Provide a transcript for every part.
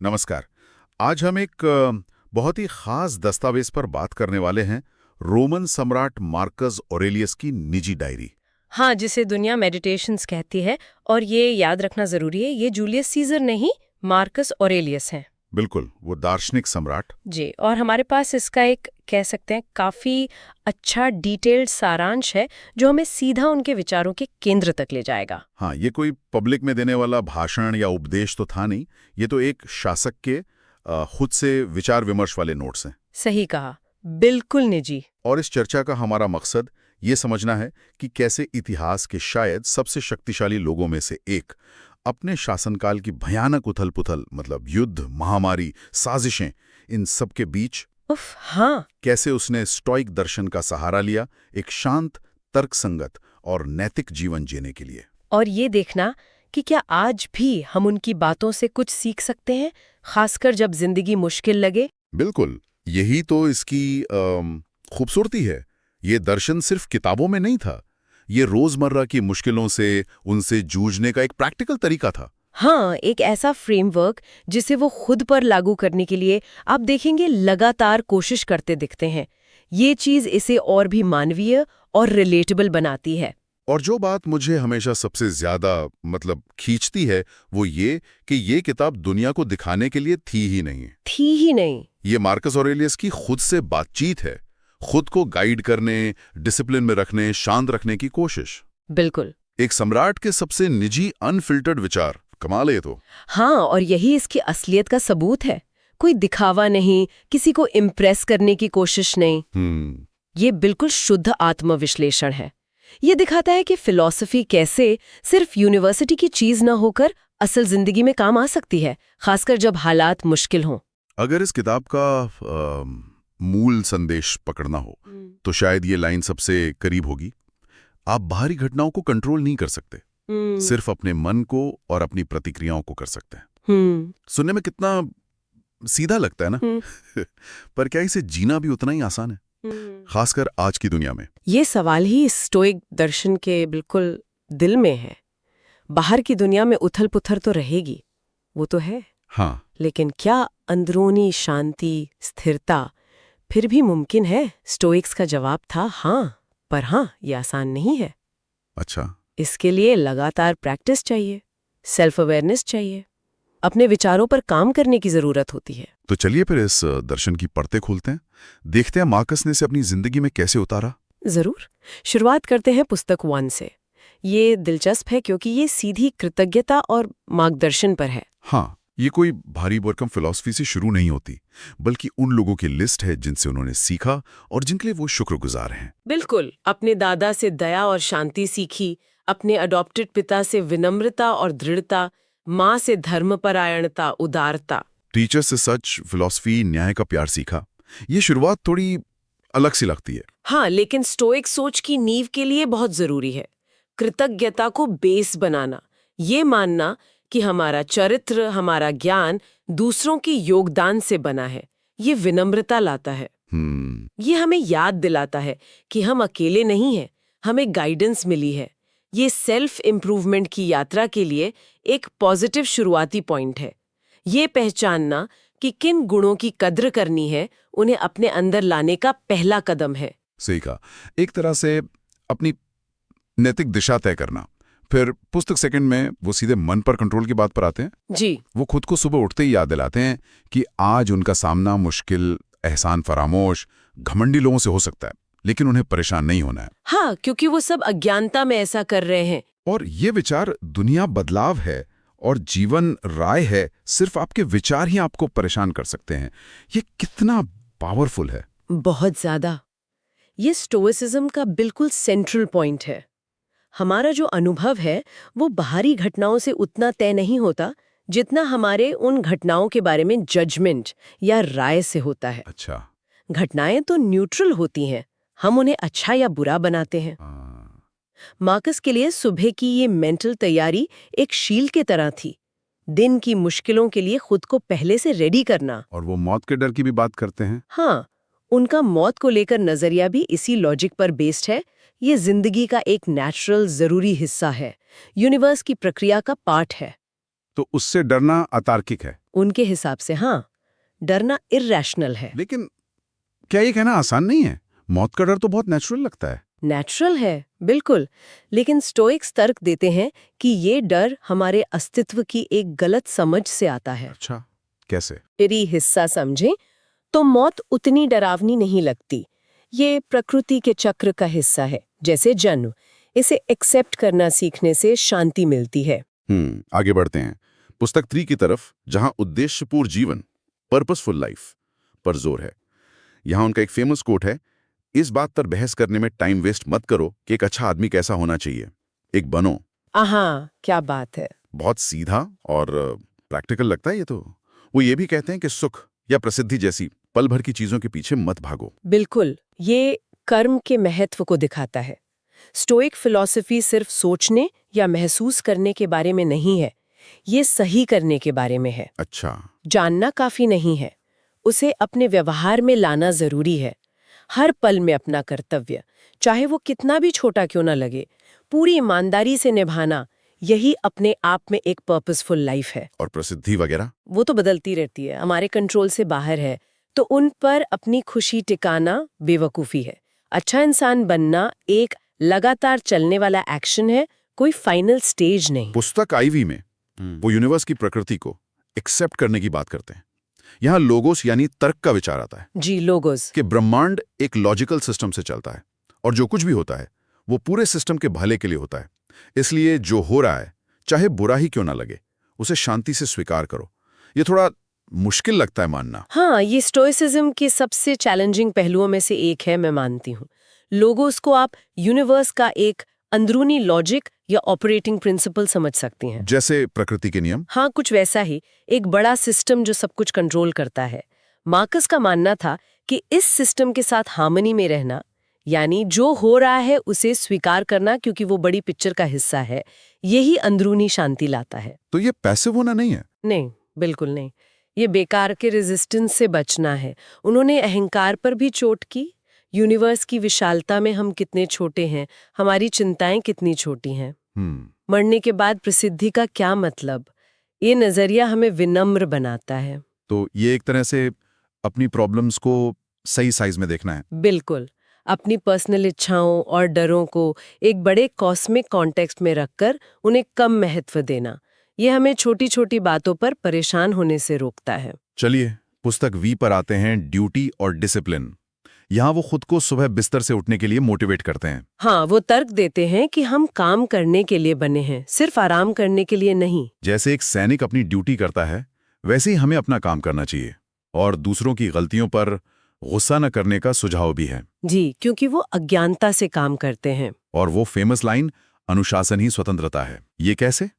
नमस्कार। आज हम एक बहुत ही खास दस्तावेज पर बात करने वाले हैं। रोमन सम्राट मार्कस ऑरेलियस की निजी डायरी। हाँ, जिसे दुनिया मेडिटेशंस कहती है। और ये याद रखना जरूरी है, ये जूलियस सीजर नहीं, मार्कस ऑरेलियस हैं। बिल्कुल, वो दार्शनिक सम्राट। जी, और हमारे पास इसका एक कह सकते हैं काफी अच्छा डिटेल्ड सारांश है, जो हमें सीधा उनके विचारों के केंद्र तक ले जाएगा। हाँ, ये कोई पब्लिक में देने वाला भाषण या उपदेश तो था नहीं। ये तो एक शासक के खुद से विचार विमर्श वाले नोट्स हैं। सही कहा, बिल्कुल निजी। और इस चर्चा का हमारा मकसद ये समझना है कि कैसे इतिहास के शायद सबसे शक्तिशाली लोगों में से एक अपने शासनकाल की भयानक उथल-पुथल, मतलब युद्ध, महामारी, साजिशें, इन सब के बीच उफ, हाँ। कैसे उसने स्टोइक दर्शन का सहारा लिया एक शांत, तर्कसंगत और नैतिक जीवन जीने के लिए। और ये देखना कि क्या आज भी हम उनकी बातों से कुछ सीख सकते हैं, खासकर जब जिंदगी मुश्किल लगे। बिल्कुल, यही तो इसकी खूबसूरती है। ये दर्शन सिर्फ किताबों में नहीं था, ये रोजमर्रा की मुश्किलों से उनसे जूझने का एक प्रैक्टिकल तरीका था। हाँ, एक ऐसा फ्रेमवर्क जिसे वो खुद पर लागू करने के लिए आप देखेंगे लगातार कोशिश करते दिखते हैं। ये चीज इसे और भी मानवीय और रिलेटेबल बनाती है। और जो बात मुझे हमेशा सबसे ज्यादा खींचती है वो ये कि ये किताब दुनिया को दिखाने के लिए थी ही नहीं। थी ही नहीं। ये मार्कस ऑरेलियस की खुद से बातचीत है, खुद को गाइड करने, डिसिप्लिन में रखने, शांत रखने की कोशिश। बिल्कुल। एक सम्राट के सबसे निजी अनफिल्टर्ड विचार। कमाल है ये तो। हाँ, और यही इसकी असलियत का सबूत है। कोई दिखावा नहीं, किसी को इम्प्रेस करने की कोशिश नहीं। ये बिल्कुल शुद्ध आत्मविश्लेषण है। ये दिखाता है कि फिलॉसफी कैसे सिर्फ यूनिवर्सिटी की चीज न होकर असल जिंदगी में काम आ सकती है, खासकर जब हालात मुश्किल हों। अगर इस किताब का मूल संदेश पकड़ना हो तो शायद ये लाइन सबसे करीब होगी। आप बाहरी घटनाओं को कंट्रोल नहीं कर सकते, सिर्फ अपने मन को और अपनी प्रतिक्रियाओं को कर सकते हैं। सुनने में कितना सीधा लगता है ना? पर क्या इसे जीना भी उतना ही आसान है, खासकर आज की दुनिया में? ये सवाल ही स्टोइक दर्शन के बिल्कुल दिल में है। बाहर की दुनिया में उथल-पुथल तो रहेगी, वो तो है। हाँ, लेकिन क्या अंदरूनी शांति, स्थिरता फिर भी मुमकिन है? स्टोइक्स का जवाब था हाँ, पर हाँ, ये आसान नहीं है। अच्छा। इसके लिए लगातार प्रैक्टिस चाहिए, सेल्फ अवेयरनेस चाहिए, अपने विचारों पर काम करने की जरूरत होती है। तो चलिए फिर इस दर्शन की परतें खोलते हैं, देखते हैं मार्कस ने इसे अपनी जिंदगी में कैसे उतारा। जरूर। शुरुआत करते हैं पुस्तक 1 से। ये दिलचस्प है क्योंकि ये सीधी कृतज्ञता और मार्गदर्शन पर है। हाँ, ये कोई भारी भरकम फिलॉसफी से शुरू नहीं होती, बल्कि उन लोगों की लिस्ट है जिनसे उन्होंने सीखा और जिनके लिए वो शुक्रगुजार हैं। बिल्कुल, अपने दादा से दया और शांति सीखी, अपने अडॉप्टेड पिता से विनम्रता और दृढ़ता, माँ से धर्मपरायणता, उदारता। टीचर से सच, फिलॉसफी, न्याय का प्यार सीखा। ये शुरुआत थोड़ी अलग सी लगती है। हाँ, लेकिन स्टोइक सोच की नींव के लिए बहुत जरूरी है कृतज्ञता को बेस बनाना। ये मानना कि हमारा चरित्र, हमारा ज्ञान दूसरों के योगदान से बना है। ये विनम्रता लाता है। ये हमें याद दिलाता है कि हम अकेले नहीं हैं, हमें गाइडेंस मिली है। ये सेल्फ इम्प्रूवमेंट की यात्रा के लिए एक पॉजिटिव शुरुआती पॉइंट है। ये पहचानना कि किन गुणों की कद्र करनी है, उन्हें अपने अंदर लाने का पहला कदम है। सही कहा, एक तरह से अपनी नैतिक दिशा तय करना। फिर पुस्तक 2 में वो सीधे मन पर कंट्रोल की बात पर आते हैं। जी। वो खुद को सुबह उठते ही याद दिलाते हैं कि आज उनका सामना मुश्किल, एहसान फरामोश, घमंडी लोगों से हो सकता है, लेकिन उन्हें परेशान नहीं होना है। हाँ, क्योंकि वो सब अज्ञानता में ऐसा कर रहे हैं। और ये विचार दुनिया बदलाव है और जीवन राय है, सिर्फ आपके विचार ही आपको परेशान कर सकते हैं। ये कितना पावरफुल है। बहुत ज्यादा। ये स्टोइसिज्म का बिल्कुल सेंट्रल पॉइंट है। हमारा जो अनुभव है वो बाहरी घटनाओं से उतना तय नहीं होता जितना हमारे उन घटनाओं के बारे में जजमेंट या राय से होता है। अच्छा। घटनाएं तो न्यूट्रल होती हैं, हम उन्हें अच्छा या बुरा बनाते हैं। मार्कस के लिए सुबह की ये मेंटल तैयारी एक शील्ड की तरह थी, दिन की मुश्किलों के लिए खुद को पहले से रेडी करना। और वो मौत के डर की भी बात करते हैं। हाँ, उनका मौत को लेकर नजरिया भी इसी लॉजिक पर बेस्ड है। ये जिंदगी का एक नेचुरल, जरूरी हिस्सा है, यूनिवर्स की प्रक्रिया का पार्ट है। तो उससे डरना अतार्किक है। उनके हिसाब से हाँ, डरना इर्रेशनल है। लेकिन क्या ये कहना आसान नहीं है? मौत का डर तो बहुत नेचुरल लगता है। नेचुरल है, बिल्कुल, लेकिन स्टोइक्स तर्क देते हैं कि ये डर हमारे अस्तित्व की एक गलत समझ से आता है। अच्छा, कैसे? मेरी हिस्सा समझें तो मौत उतनी डरावनी नहीं लगती। ये प्रकृति के चक्र का हिस्सा है, जैसे जन्म। इसे एक्सेप्ट करना सीखने से शांति मिलती है। आगे बढ़ते हैं पुस्तक 3 की तरफ, जहां उद्देश्यपूर्ण जीवन, पर्पसफुल लाइफ पर जोर है। यहां उनका एक फेमस कोट है, इस बात पर बहस करने में टाइम वेस्ट मत करो कि एक अच्छा आदमी कैसा होना चाहिए, एक बनो। क्या बात है। बहुत सीधा और प्रैक्टिकल लगता है ये तो। वो ये भी कहते हैं कि सुख या प्रसिद्धि जैसी पल भर की चीजों के पीछे मत भागो। बिल्कुल, ये कर्म के महत्व को दिखाता है। स्टोइक फिलॉसफी सिर्फ सोचने या महसूस करने के बारे में नहीं है, ये सही करने के बारे में है। अच्छा, जानना काफी नहीं है, उसे अपने व्यवहार में लाना जरूरी है। हर पल में अपना कर्तव्य, चाहे वो कितना भी छोटा क्यों ना लगे, पूरी ईमानदारी से निभाना, यही अपने आप में एक पर्पसफुल लाइफ है। और प्रसिद्धि वगैरह? वो तो बदलती रहती है, हमारे कंट्रोल से बाहर है, तो उन पर अपनी खुशी टिकाना बेवकूफ़ी है। अच्छा इंसान बनना एक लगातार चलने वाला एक्शन है, कोई फाइनल स्टेज नहीं। पुस्तक आईवी में वो यूनिवर्स की प्रकृति को एक्सेप्ट करने की बात करते हैं। यहाँ लोगोस यानी तर्क का विचार आता है जी, लोगोस। कि ब्रह्मांड एक लॉजिकल सिस्टम से चलता है और जो कुछ भी होता है वो पूरे सिस्टम के भले के लिए होता है। इसलिए जो हो रहा है, चाहे बुरा ही क्यों ना लगे, उसे शांति से स्वीकार करो। ये थोड़ा मुश्किल लगता है मानना। हाँ, ये स्टोइसिज्म के सबसे चैलेंजिंग पहलुओं में से एक है, मैं मानती हूँ। लोगोस को आप यूनिवर्स का एक अंदरूनी लॉजिक या ऑपरेटिंग प्रिंसिपल समझ सकती हैं। जैसे प्रकृति के नियम? हाँ, कुछ वैसा ही, एक बड़ा सिस्टम जो सब कुछ कंट्रोल करता है। मार्कस का मानना था कि इस सिस्टम के साथ हार्मनी में रहना, यानी जो हो रहा है उसे स्वीकार करना क्योंकि वो बड़ी पिक्चर का हिस्सा है, यही अंदरूनी शांति लाता है। तो ये पैसिव होना नहीं है? नहीं, बिल्कुल नहीं। ये बेकार के रेजिस्टेंस से बचना है। उन्होंने अहंकार पर भी चोट की। यूनिवर्स की विशालता में हम कितने छोटे हैं, हमारी चिंताएं कितनी छोटी हैं। मरने के बाद प्रसिद्धि का क्या मतलब? ये नजरिया हमें विनम्र बनाता है। तो ये एक तरह से अपनी प्रॉब्लम्स को सही साइज में देखना है। बिल्कुल, अपनी पर्सनल इच्छाओं और डरों को एक बड़े कॉस्मिक कॉन्टेक्स्ट में रखकर उन्हें कम महत्व देना, ये हमें छोटी छोटी बातों पर परेशान होने से रोकता है। चलिए पुस्तक वी पर आते हैं, ड्यूटी और डिसिप्लिन। यहाँ वो खुद को सुबह बिस्तर से उठने के लिए मोटिवेट करते हैं। हाँ, वो तर्क देते हैं कि हम काम करने के लिए बने हैं, सिर्फ आराम करने के लिए नहीं। जैसे एक सैनिक अपनी ड्यूटी करता है, वैसे ही हमें अपना काम करना चाहिए और दूसरों की गलतियों पर गुस्सा न करने का सुझाव भी है। जी, क्योंकि वो अज्ञानता से काम करते हैं। और वो फेमस लाइन, अनुशासन ही स्वतंत्रता है। ये कैसे?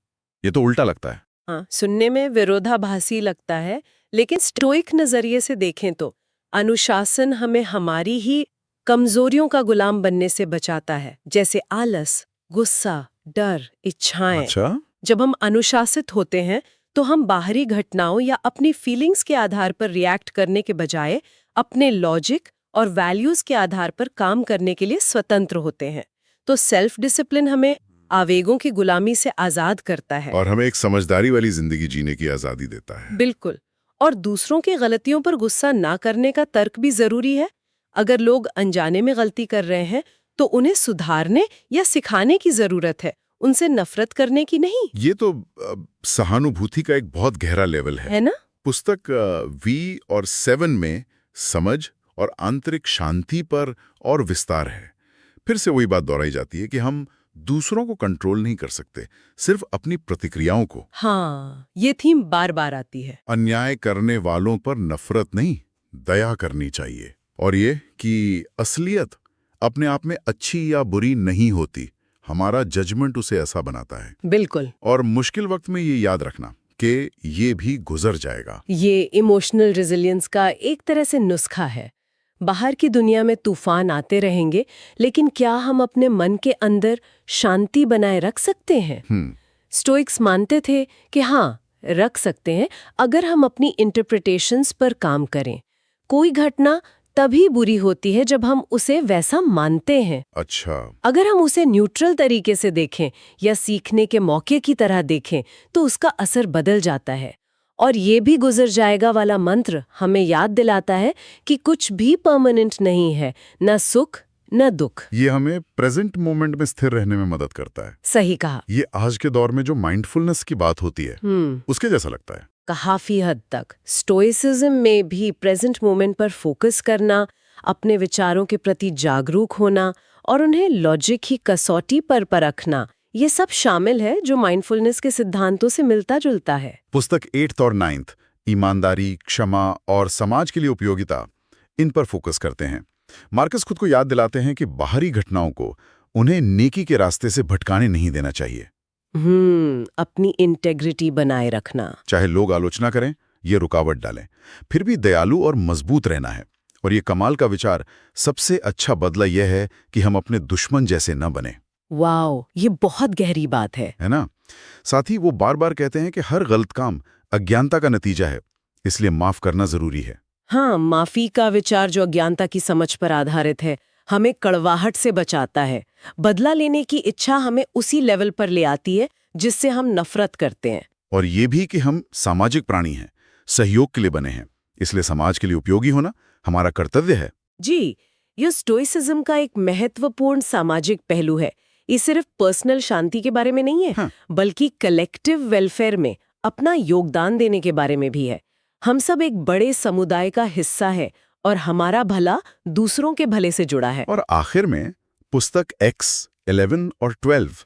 ये तो उल्टा लगता है। हाँ, सुनने में विरोधाभासी लगता है, लेकिन स्टोइक नजरिए से देखें तो अनुशासन हमें हमारी ही कमजोरियों का गुलाम बनने से बचाता है, जैसे आलस, गुस्सा, डर, इच्छाएं। अच्छा? जब हम अनुशासित होते हैं तो हम बाहरी घटनाओं या अपनी फीलिंग्स के आधार पर रिएक्ट करने के बजाय अपने लॉजिक और वैल्यूज के आधार पर काम करने के लिए स्वतंत्र होते हैं। तो सेल्फ डिसिप्लिन हमें आवेगों की गुलामी से आजाद करता है और हमें एक समझदारी वाली जिंदगी जीने की आजादी देता है। बिल्कुल। और दूसरों की गलतियों पर गुस्सा ना करने का तर्क भी जरूरी है। अगर लोग अनजाने में गलती कर रहे हैं तो उन्हें सुधारने या सिखाने की जरूरत है, उनसे नफरत करने की नहीं। ये तो सहानुभूति का एक बहुत गहरा लेवल है ना? पुस्तक वी और 7 में समझ और आंतरिक शांति पर और विस्तार है। फिर से वही बात दोहराई जाती है कि हम दूसरों को कंट्रोल नहीं कर सकते, सिर्फ अपनी प्रतिक्रियाओं को। हाँ, ये थीम बार बार आती है। अन्याय करने वालों पर नफरत नहीं, दया करनी चाहिए। और ये कि असलियत अपने आप में अच्छी या बुरी नहीं होती, हमारा जजमेंट उसे ऐसा बनाता है। बिल्कुल। और मुश्किल वक्त में ये याद रखना कि ये भी गुजर जाएगा। ये इमोशनल रेजिलियंस का एक तरह से नुस्खा है। बाहर की दुनिया में तूफान आते रहेंगे, लेकिन क्या हम अपने मन के अंदर शांति बनाए रख सकते हैं? स्टोइक्स मानते थे कि हाँ, रख सकते हैं, अगर हम अपनी इंटरप्रिटेशंस पर काम करें। कोई घटना तभी बुरी होती है जब हम उसे वैसा मानते हैं। अच्छा, अगर हम उसे न्यूट्रल तरीके से देखें या सीखने के मौके की तरह देखें तो उसका असर बदल जाता है। और ये भी गुजर जाएगा वाला मंत्र हमें याद दिलाता है कि कुछ भी परमानेंट नहीं है, न सुख न दुख। ये हमें प्रेजेंट मोमेंट में स्थिर रहने में मदद करता है। सही कहा। ये आज के दौर में जो माइंडफुलनेस की बात होती है उसके जैसा लगता है। काफी हद तक स्टोइसिज्म में भी प्रेजेंट मोमेंट पर फोकस करना, अपने विचारों के प्रति जागरूक होना और उन्हें लॉजिक की कसौटी पर परखना, ये सब शामिल है जो माइंडफुलनेस के सिद्धांतों से मिलता जुलता है। पुस्तक 8th और 9th ईमानदारी, क्षमा और समाज के लिए उपयोगिता, इन पर फोकस करते हैं। मार्कस खुद को याद दिलाते हैं कि बाहरी घटनाओं को उन्हें नेकी के रास्ते से भटकाने नहीं देना चाहिए। अपनी इंटेग्रिटी बनाए रखना। चाहे लोग आलोचना करें, ये रुकावट डालें, फिर भी दयालु और मजबूत रहना है। और ये कमाल का विचार, सबसे अच्छा बदला यह है कि हम अपने दुश्मन जैसे न बने। वाओ, ये बहुत गहरी बात है ना? साथ ही वो बार बार कहते हैं कि हर गलत काम अज्ञानता का नतीजा है, इसलिए माफ करना जरूरी है। हाँ, माफी का विचार जो अज्ञानता की समझ पर आधारित है, हमें कड़वाहट से बचाता है। बदला लेने की इच्छा हमें उसी लेवल पर ले आती है जिससे हम नफरत करते हैं। और ये भी कि हम सामाजिक प्राणी हैं, सहयोग के लिए बने हैं, इसलिए समाज के लिए उपयोगी होना हमारा कर्तव्य है। जी, ये स्टोइसिज्म का एक महत्वपूर्ण सामाजिक पहलू है। ये सिर्फ पर्सनल शांति के बारे में नहीं है, हाँ। बल्कि कलेक्टिव वेलफेयर में अपना योगदान देने के बारे में भी है। हम सब एक बड़े समुदाय का हिस्सा है और हमारा भला दूसरों के भले से जुड़ा है। और आखिर में पुस्तक X, 11 और 12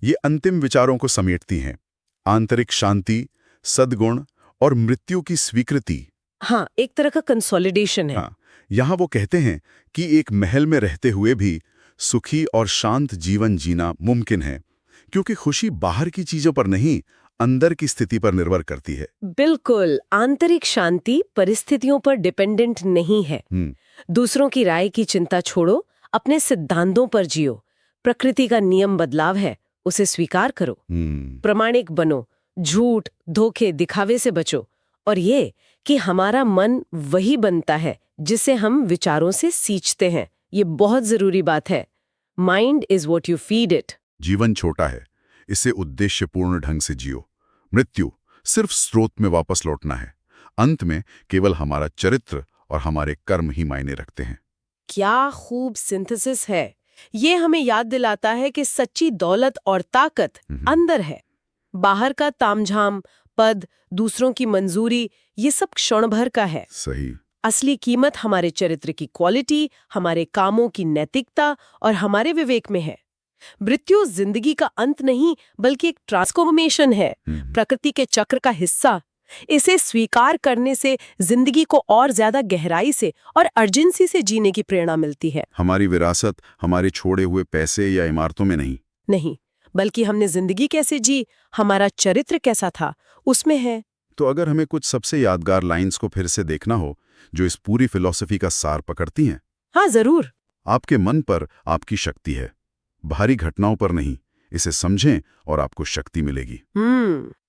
ये अंतिम विचारों को समेटती हैं। आंतरिक शांति, सद्गुण और मृत्यु की स्वीकृति। हाँ, एक तरह का कंसोलिडेशन है। हाँ, यहाँ वो कहते हैं कि एक महल में रहते हुए भी सुखी और शांत जीवन जीना मुमकिन है, क्योंकि खुशी बाहर की चीजों पर नहीं, अंदर की स्थिति पर निर्भर करती है। बिल्कुल, आंतरिक शांति परिस्थितियों पर डिपेंडेंट नहीं है। दूसरों की राय की चिंता छोड़ो, अपने सिद्धांतों पर जियो। प्रकृति का नियम बदलाव है, उसे स्वीकार करो। प्रामाणिक बनो, झूठ, धोखे, दिखावे से बचो। और ये कि हमारा मन वही बनता है जिसे हम विचारों से सींचते हैं, ये बहुत जरूरी बात है। Mind is what you feed it. जीवन छोटा है, इसे उद्देश्यपूर्ण ढंग से जियो। मृत्यु सिर्फ स्रोत में वापस लौटना है। अंत में केवल हमारा चरित्र और हमारे कर्म ही मायने रखते हैं। क्या खूब सिंथेसिस है। ये हमें याद दिलाता है कि सच्ची दौलत और ताकत अंदर है। बाहर का तामझाम, पद, दूसरों की मंजूरी, ये सब क्षण भर का है। सही। असली कीमत हमारे चरित्र की क्वालिटी, हमारे कामों की नैतिकता और हमारे विवेक में है। मृत्यु जिंदगी का अंत नहीं, बल्कि एक ट्रांसफॉर्मेशन है, प्रकृति के चक्र का हिस्सा। इसे स्वीकार करने से जिंदगी को और ज्यादा गहराई से और अर्जेंसी से जीने की प्रेरणा मिलती है। हमारी विरासत हमारे छोड़े हुए पैसे या इमारतों में नहीं, बल्कि हमने जिंदगी कैसे जी, हमारा चरित्र कैसा था, उसमें है। तो अगर हमें कुछ सबसे यादगार लाइंस को फिर से देखना हो जो इस पूरी फिलॉसफी का सार पकड़ती हैं। हाँ, जरूर। आपके मन पर आपकी शक्ति है, बाहरी घटनाओं पर नहीं। इसे समझें और आपको शक्ति मिलेगी।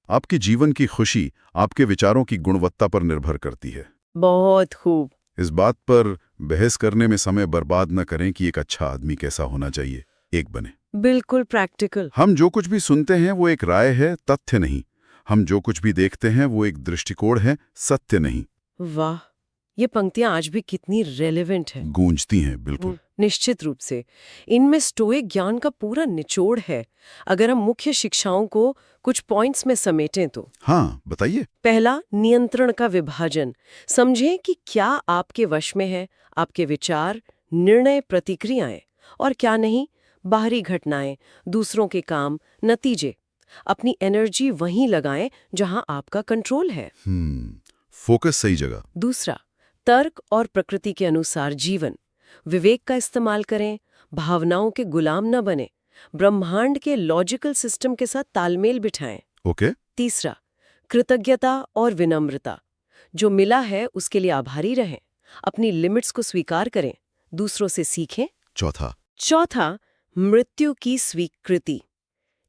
आपके जीवन की खुशी आपके विचारों की गुणवत्ता पर निर्भर करती है। बहुत खूब। इस बात पर बहस करने में समय बर्बाद न करें कि एक अच्छा आदमी कैसा होना चाहिए, एक बने। बिल्कुल प्रैक्टिकल। हम जो कुछ भी सुनते हैं वो एक राय है, तथ्य नहीं। हम जो कुछ भी देखते हैं वो एक दृष्टिकोण है, सत्य नहीं। वाह, ये पंक्तियां आज भी कितनी रेलेवेंट है। गूंजती हैं, बिल्कुल। निश्चित रूप से इनमें स्टोइक ज्ञान का पूरा निचोड़ है। अगर हम मुख्य शिक्षाओं को कुछ पॉइंट्स में समेटें तो। हाँ, बताइए। पहला, नियंत्रण का विभाजन। समझें कि क्या आपके वश में है, आपके विचार, निर्णय, प्रतिक्रियाएं, और क्या नहीं, बाहरी घटनाएं, दूसरों के काम, नतीजे। अपनी एनर्जी वहीं लगाएं जहां आपका कंट्रोल है। फोकस सही जगह। दूसरा, तर्क और प्रकृति के अनुसार जीवन। विवेक का इस्तेमाल करें, भावनाओं के गुलाम न बने, ब्रह्मांड के लॉजिकल सिस्टम के साथ तालमेल बिठाएं। ओके। तीसरा, कृतज्ञता और विनम्रता। जो मिला है उसके लिए आभारी रहें, अपनी लिमिट्स को स्वीकार करें, दूसरों से सीखें। चौथा, मृत्यु की स्वीकृति।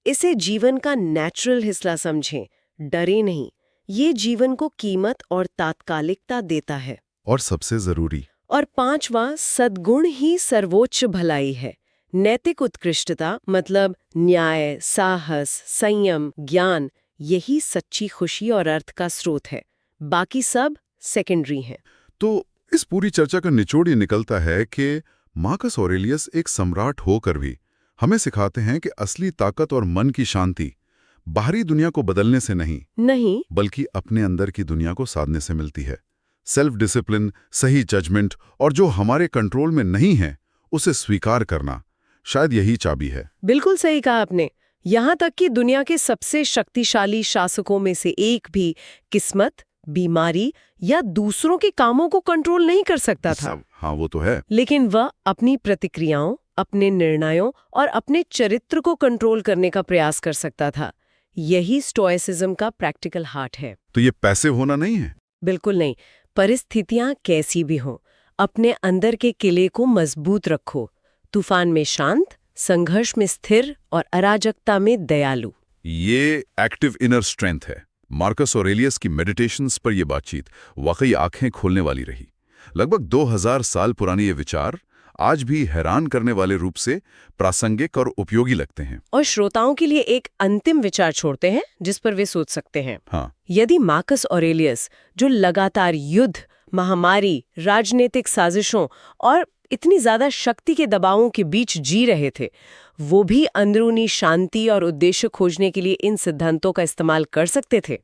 इसे जीवन का नेचुरल हिस्सा समझें, डरे नहीं। ये जीवन को कीमत और तात्कालिकता देता है। और सबसे जरूरी, और 5वां, सद्गुण ही सर्वोच्च भलाई है। नैतिक उत्कृष्टता मतलब न्याय, साहस, संयम, ज्ञान, यही सच्ची खुशी और अर्थ का स्रोत है। बाकी सब सेकेंडरी हैं। तो इस पूरी चर्चा का निचोड़ ये निकलता है कि मार्कस ऑरेलियस एक सम्राट होकर भी हमें सिखाते हैं कि असली ताकत और मन की शांति बाहरी दुनिया को बदलने से नहीं बल्कि अपने अंदर की दुनिया को साधने से मिलती है। सेल्फ डिसिप्लिन, सही जजमेंट और जो हमारे कंट्रोल में नहीं है उसे स्वीकार करना, शायद यही चाबी है। बिल्कुल सही कहा आपने। यहाँ तक कि दुनिया के सबसे शक्तिशाली शासकों में से एक भी किस्मत, बीमारी या दूसरों के कामों को कंट्रोल नहीं कर सकता था। हाँ, वो तो है। लेकिन वह अपनी प्रतिक्रियाओं, अपने निर्णयों और अपने चरित्र को कंट्रोल करने का प्रयास कर सकता था। यही स्टोइसिज्म का प्रैक्टिकल हार्ट है। तो ये पैसिव होना नहीं है? बिल्कुल नहीं। परिस्थितियां कैसी भी हों, अपने अंदर के किले को मजबूत रखो। तूफान में शांत, संघर्ष में स्थिर और अराजकता में दयालु। ये एक्टिव इनर स्ट्रेंथ है। मार्कस ऑरेलियस की मेडिटेशंस पर यह बातचीत वाकई आंखें खोलने वाली रही। लगभग 2000 साल पुराने ये विचार आज भी हैरान करने वाले रूप से प्रासंगिक और उपयोगी लगते हैं। और श्रोताओं के लिए एक अंतिम विचार छोड़ते हैं जिस पर वे सोच सकते हैं। हाँ। यदि मार्कस ऑरेलियस, जो लगातार युद्ध, महामारी, राजनीतिक साजिशों और इतनी ज्यादा शक्ति के दबावों के बीच जी रहे थे, वो भी अंदरूनी शांति और उद्देश्य खोजने के लिए इन सिद्धांतों का इस्तेमाल कर सकते थे,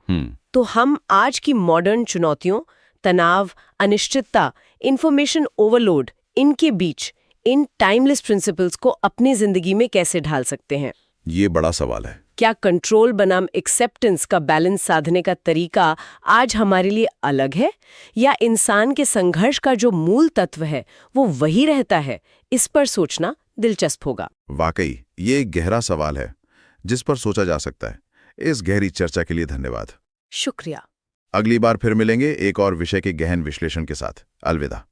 तो हम आज की मॉडर्न चुनौतियों, तनाव, अनिश्चितता, इंफॉर्मेशन ओवरलोड, इनके बीच इन टाइमलेस प्रिंसिपल्स को अपनी जिंदगी में कैसे ढाल सकते हैं? ये बड़ा सवाल है। क्या कंट्रोल बनाम एक्सेप्टेंस का बैलेंस साधने का तरीका आज हमारे लिए अलग है, या इंसान के संघर्ष का जो मूल तत्व है वो वही रहता है? इस पर सोचना दिलचस्प होगा। वाकई ये एक गहरा सवाल है जिस पर सोचा जा सकता है। इस गहरी चर्चा के लिए धन्यवाद। शुक्रिया। अगली बार फिर मिलेंगे एक और विषय के गहन विश्लेषण के साथ। अलविदा।